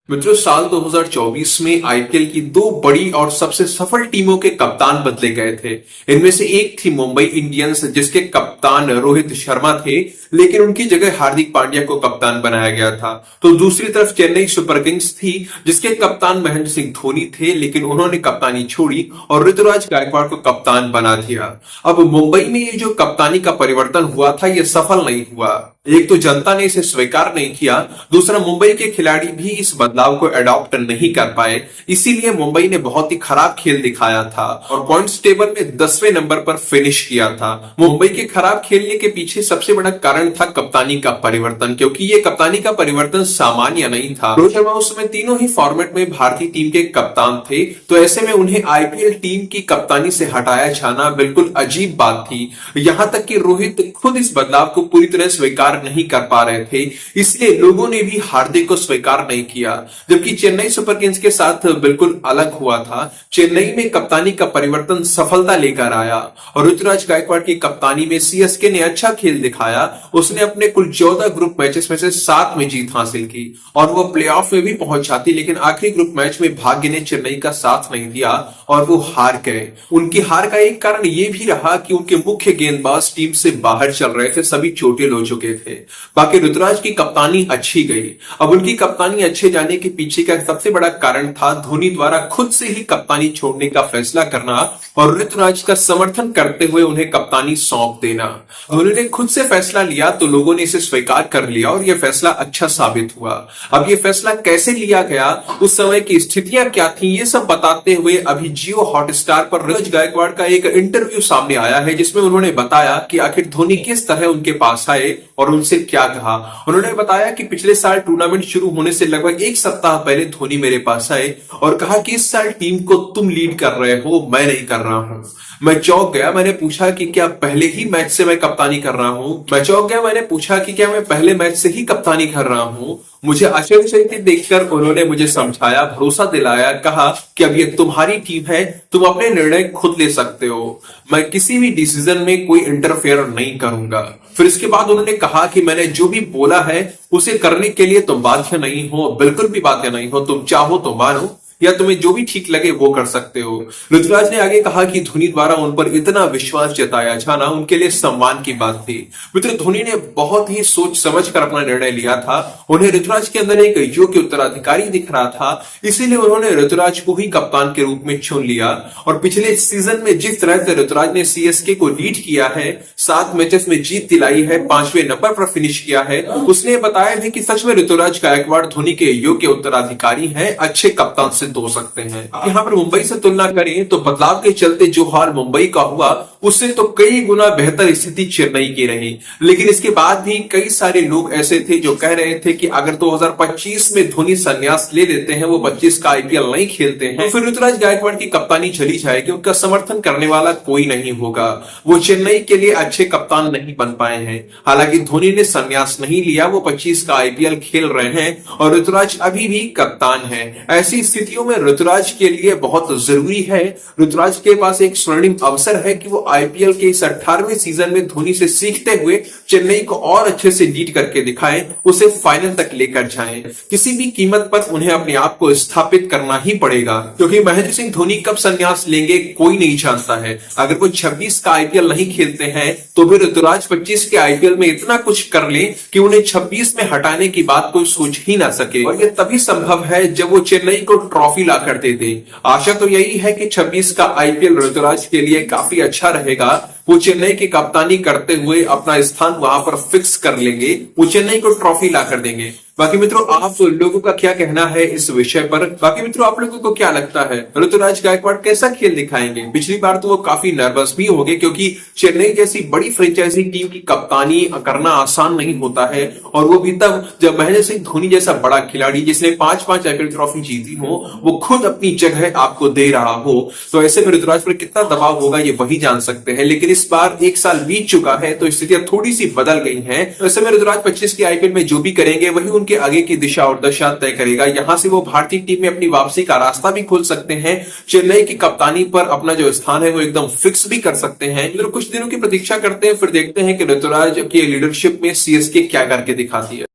मित्रों, साल 2024 में आईपीएल की दो बड़ी और सबसे सफल टीमों के कप्तान बदले गए थे। इनमें से एक थी मुंबई इंडियंस, जिसके कप्तान रोहित शर्मा थे, लेकिन उनकी जगह हार्दिक पांड्या को कप्तान बनाया गया था। तो दूसरी तरफ चेन्नई सुपर किंग्स थी, जिसके कप्तान महेंद्र सिंह धोनी थे, लेकिन उन्होंने कप्तानी छोड़ी और ऋतुराज गायकवाड़ को कप्तान बना दिया। अब मुंबई में ये जो कप्तानी का परिवर्तन हुआ था, ये सफल नहीं हुआ। एक तो जनता ने इसे स्वीकार नहीं किया, दूसरा मुंबई के खिलाड़ी भी इस बदलाव को अडॉप्ट नहीं कर पाए। इसीलिए मुंबई ने बहुत ही खराब खेल दिखाया था और पॉइंट्स टेबल में 10वें नंबर पर फिनिश किया था। मुंबई के खराब खेलने के पीछे सबसे बड़ा कारण था कप्तानी का परिवर्तन, क्योंकि ये कप्तानी का परिवर्तन सामान्य नहीं था। रोहित शर्मा उस समय तीनों ही फॉर्मेट में भारतीय टीम के कप्तान थे, तो ऐसे में उन्हें आईपीएल टीम की कप्तानी से हटाया जाना बिल्कुल अजीब बात थी। यहां तक कि रोहित खुद इस बदलाव को पूरी तरह स्वीकार नहीं कर पा रहे थे, इसलिए लोगों ने भी हार्दिक को स्वीकार नहीं किया। जबकि चेन्नई सुपर किंग्स के साथ बिल्कुल अलग हुआ था। चेन्नई में कप्तानी का परिवर्तन सफलता लेकर आया और ऋतुराज गायकवाड़ की कप्तानी में सीएसके ने अच्छा खेल दिखाया। उसने अपने कुल 14 ग्रुप मैचेस में से 7 में जीत हासिल की और वो प्लेऑफ में भी पहुंच जाती, लेकिन आखिरी ग्रुप मैच में भाग्य ने चेन्नई का साथ नहीं दिया और वो हार गए। उनकी हार का एक कारण ये भी रहा कि उनके मुख्य गेंदबाज टीम से बाहर चल रहे थे, सभी चोटिल हो चुके थे। बाकी ऋतुराज की कप्तानी अच्छी गई। अब उनकी कप्तानी अच्छे जाने के पीछे का सबसे बड़ा कारण था धोनी द्वारा खुद से ही कप्तानी छोड़ने का फैसला करना और ऋतुराज का समर्थन करते हुए उन्हें कप्तानी सौंप देना। धोनी ने खुद से फैसला लिया तो लोगों ने इसे स्वीकार कर लिया और यह फैसला अच्छा साबित हुआ। अब यह फैसला कैसे लिया गया, उस समय की स्थितियां क्या थी, ये सब बताते हुए अभी जियो हॉटस्टार पर ऋतुराज गायकवाड़ का एक इंटरव्यू सामने आया है, जिसमें उन्होंने बताया कि आखिर धोनी किस तरह उनके पास आए और उनसे क्या कहा। उन्होंने बताया कि पिछले साल टूर्नामेंट शुरू होने से लगभग एक सप्ताह पहले धोनी मेरे पास आए और कहा कि इस साल टीम को तुम लीड कर रहे हो, मैं नहीं कर रहा हूं। मैं चौंक गया। मैंने पूछा कि क्या पहले ही मैच से मैं कप्तानी कर रहा हूं। मैं चौंक गया। मैंने पूछा कि क्या मैं पहले मैच से ही कप्तानी कर रहा हूं। मुझे आश्चर्यचकित देखकर उन्होंने मुझे समझाया, भरोसा दिलाया, कहा कि अब ये तुम्हारी टीम है, तुम अपने निर्णय खुद ले सकते हो, मैं किसी भी डिसीजन में कोई इंटरफेयर नहीं करूंगा। फिर इसके बाद उन्होंने कहा कि मैंने जो भी बोला है उसे करने के लिए तुम बाध्य नहीं हो, बिल्कुल भी बाध्य नहीं हो। तुम चाहो तो मानो या तुम्हें जो भी ठीक लगे वो कर सकते हो। ऋतुराज ने आगे कहा कि धोनी द्वारा उन पर इतना विश्वास जताया जाना उनके लिए सम्मान की बात थी। मित्र, धोनी ने बहुत ही सोच समझ कर अपना निर्णय लिया था। उन्हें ऋतुराज के अंदर एक योग्य उत्तराधिकारी दिख रहा था, इसीलिए उन्होंने ऋतुराज को ही कप्तान के रूप में चुन लिया। और पिछले सीजन में जिस तरह से ऋतुराज ने सीएसके को लीड किया है, 7 मैचेस में जीत दिलाई है, 5वें नंबर पर फिनिश किया है, उसने बताया है कि सच में ऋतुराज गायकवाड़ धोनी के योग्य उत्तराधिकारी हैं, अच्छे कप्तान सिद्ध हो सकते हैं। यहाँ पर मुंबई से तुलना करें तो बदलाव के चलते जो हाल मुंबई का हुआ, उससे तो कई गुना बेहतर स्थिति चेन्नई की रही। लेकिन इसके बाद भी कई सारे लोग ऐसे थे जो कह रहे थे कि अगर 2025 में धोनी संन्यास ले लेते हैं, वो 25 का आईपीएल नहीं खेलते हैं, तो फिर ऋतुराज गायकवाड़ की कप्तानी चली जाएगी, उनका समर्थन करने वाला कोई नहीं होगा, वो चेन्नई के लिए अच्छे कप्तान नहीं बन पाए हैं। हालांकि धोनी ने संन्यास नहीं लिया, वो 25 का आईपीएल खेल रहे हैं और ऋतुराज अभी भी कप्तान है। ऐसी स्थितियों में ऋतुराज के लिए बहुत जरूरी है, ऋतुराज के पास एक स्वर्णिम अवसर है कि वो आईपीएल के इस 18वें सीजन में धोनी से सीखते हुए चेन्नई को और अच्छे से लीड करके दिखाएं, उसे फाइनल तक लेकर जाएं। किसी भी कीमत पर उन्हें अपने आप को स्थापित करना ही पड़ेगा, क्योंकि महेंद्र सिंह धोनी कब संन्यास लेंगे कोई नहीं जानता है। अगर वो 26 का आईपीएल नहीं खेलते हैं तो फिर ऋतुराज 25 के आईपीएल में इतना कुछ कर ले कि उन्हें 26 में हटाने की बात कोई सोच ही ना सके। और यह तभी संभव है जब वो चेन्नई को ट्रॉफी ला कर दे दे। आशा तो यही है कि 26 का आईपीएल ऋतुराज के लिए काफी अच्छा रहेगा। वो चेन्नई की कप्तानी करते हुए अपना स्थान वहां पर फिक्स कर लेंगे, वो चेन्नई को ट्रॉफी ला कर देंगे। बाकी मित्रों, आप लोगों का क्या कहना है इस विषय पर? बाकी मित्रों, आप लोगों को क्या लगता है ऋतुराज गायकवाड़ कैसा खेल दिखाएंगे? पिछली बार तो वो काफी नर्वस भी हो गए, क्योंकि चेन्नई जैसी बड़ी फ्रेंचाइजी टीम की कप्तानी करना आसान नहीं होता है, और वो भी तब जब महेंद्र सिंह धोनी जैसा बड़ा खिलाड़ी जिसने 5-5 आईपीएल ट्रॉफी जीती हो, वो खुद अपनी जगह आपको दे रहा हो, तो ऐसे में ऋतुराज पर कितना दबाव होगा ये वही जान सकते हैं। लेकिन इस बार 1 साल बीत चुका है तो स्थितियां थोड़ी सी बदल गई हैं। तो ऐसे में ऋतुराज 25 के आईपीएल में जो भी करेंगे वही उनके आगे की दिशा और दशा तय करेगा। यहां से वो भारतीय टीम में अपनी वापसी का रास्ता भी खोल सकते हैं, चेन्नई की कप्तानी पर अपना जो स्थान है वो एकदम फिक्स भी कर सकते हैं। तो कुछ दिनों की प्रतीक्षा करते हैं, फिर देखते हैं कि ऋतुराज की लीडरशिप में सीएसके क्या करके दिखाती है।